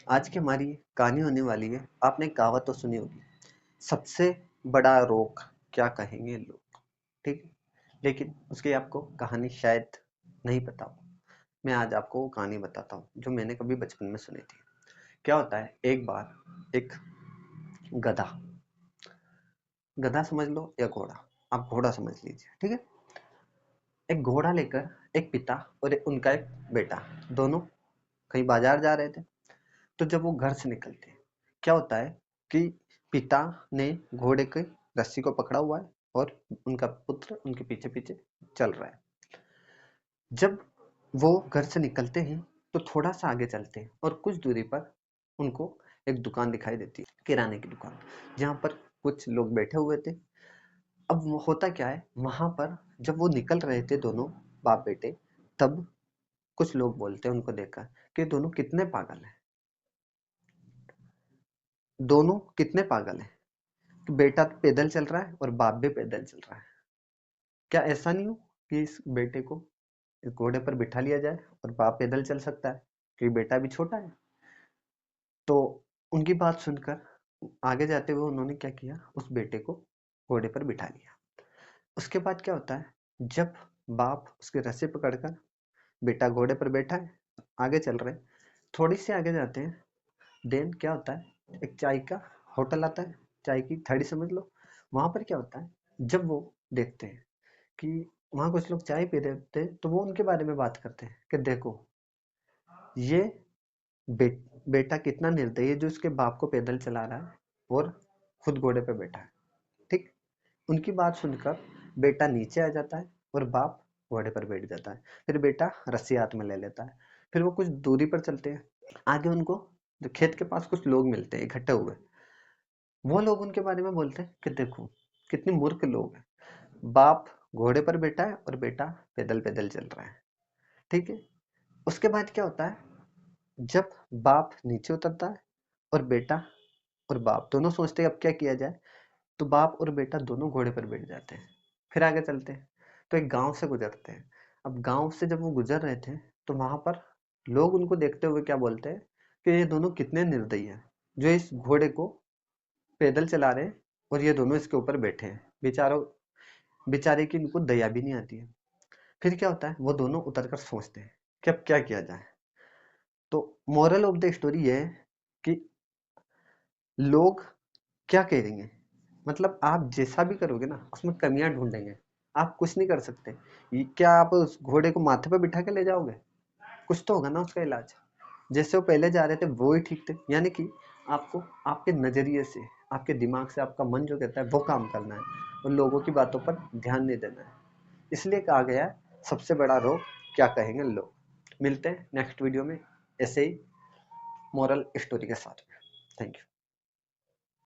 आज की हमारी कहानी होने वाली है। आपने एक कहावत तो सुनी होगी, सबसे बड़ा रोग क्या कहेंगे लोग। ठीक है, लेकिन उसकी आपको कहानी शायद नहीं पता हो। मैं आज आपको वो कहानी बताता हूँ जो मैंने कभी बचपन में सुनी थी। क्या होता है, एक बार एक गधा, गधा समझ लो या घोड़ा, आप घोड़ा समझ लीजिए, ठीक है। एक घोड़ा लेकर एक पिता और उनका एक बेटा, दोनों कहीं बाजार जा रहे थे। तो जब वो घर से निकलते हैं, क्या होता है कि पिता ने घोड़े की रस्सी को पकड़ा हुआ है और उनका पुत्र उनके पीछे पीछे चल रहा है। जब वो घर से निकलते हैं तो थोड़ा सा आगे चलते हैं और कुछ दूरी पर उनको एक दुकान दिखाई देती है, किराने की दुकान, जहाँ पर कुछ लोग बैठे हुए थे। अब वो होता क्या है, वहां पर जब वो निकल रहे थे दोनों बाप बेटे, तब कुछ लोग बोलते हैं उनको देखकर कि दोनों कितने पागल हैं, दोनों कितने पागल हैं कि बेटा पैदल चल रहा है और बाप भी पैदल चल रहा है। क्या ऐसा नहीं हो कि इस बेटे को इस घोड़े पर बिठा लिया जाए और बाप पैदल चल सकता है, क्योंकि बेटा भी छोटा है। तो उनकी बात सुनकर आगे जाते हुए उन्होंने क्या किया, उस बेटे को घोड़े पर बिठा लिया। उसके बाद क्या होता है, जब बाप उसकी रस्सी पकड़कर, बेटा घोड़े पर बैठा है, आगे चल रहे हैं, थोड़ी सी आगे जाते हैं, देन क्या होता है, एक चाय का होटल आता है, चाय की थड़ी समझ लो। वहां पर क्या होता है, जब वो देखते हैं कि वहां कुछ लोग चाय पी रहे थे, तो वो उनके बारे में बात करते हैं कि देखो ये बे, बेटा कितना निर्दयी है जो उसके बाप को पैदल चला रहा है और खुद घोड़े पे बैठा है। ठीक, उनकी बात सुनकर बेटा नीचे आ जाता है और बाप घोड़े पर बैठ जाता है। फिर बेटा रस्सी हाथ में ले लेता है। फिर वो कुछ दूरी पर चलते हैं, आगे उनको जो खेत के पास कुछ लोग मिलते हैं इकट्ठे हुए। वो लोग उनके बारे में बोलते हैं कि देखो कितने मूर्ख लोग हैं, बाप घोड़े पर बैठा है और बेटा पैदल पैदल चल रहा है। ठीक है, उसके बाद क्या होता है, जब बाप नीचे उतरता है और बेटा और बाप दोनों सोचते हैं अब क्या किया जाए, तो बाप और बेटा दोनों घोड़े पर बैठ जाते हैं। फिर आगे चलते हैं तो एक गांव से गुजरते हैं। अब गांव से जब वो गुजर रहे थे, तो वहां पर लोग उनको देखते हुए क्या बोलते हैं कि ये दोनों कितने निर्दयी हैं जो इस घोड़े को पैदल चला रहे हैं और ये दोनों इसके ऊपर बैठे हैं, बेचारों, बेचारे की इनको दया भी नहीं आती है। फिर क्या होता है, वो दोनों उतर कर सोचते हैं कि अब क्या किया जाए। तो मोरल ऑफ द स्टोरी ये है कि लोग क्या करेंगे, मतलब आप जैसा भी करोगे ना उसमें कमियां ढूंढेंगे, आप कुछ नहीं कर सकते। क्या आप उस घोड़े को माथे पे बिठा के ले जाओगे, कुछ तो होगा ना उसका इलाज। जैसे वो पहले जा रहे थे वो ही ठीक थे, यानी कि आपको आपके नजरिए से, आपके दिमाग से आपका मन जो कहता है वो काम करना है और लोगों की बातों पर ध्यान नहीं देना है। इसलिए कहा गया है सबसे बड़ा रोग क्या कहेंगे लोग। मिलते हैं नेक्स्ट वीडियो में ऐसे ही मोरल स्टोरी के साथ में। Thank you.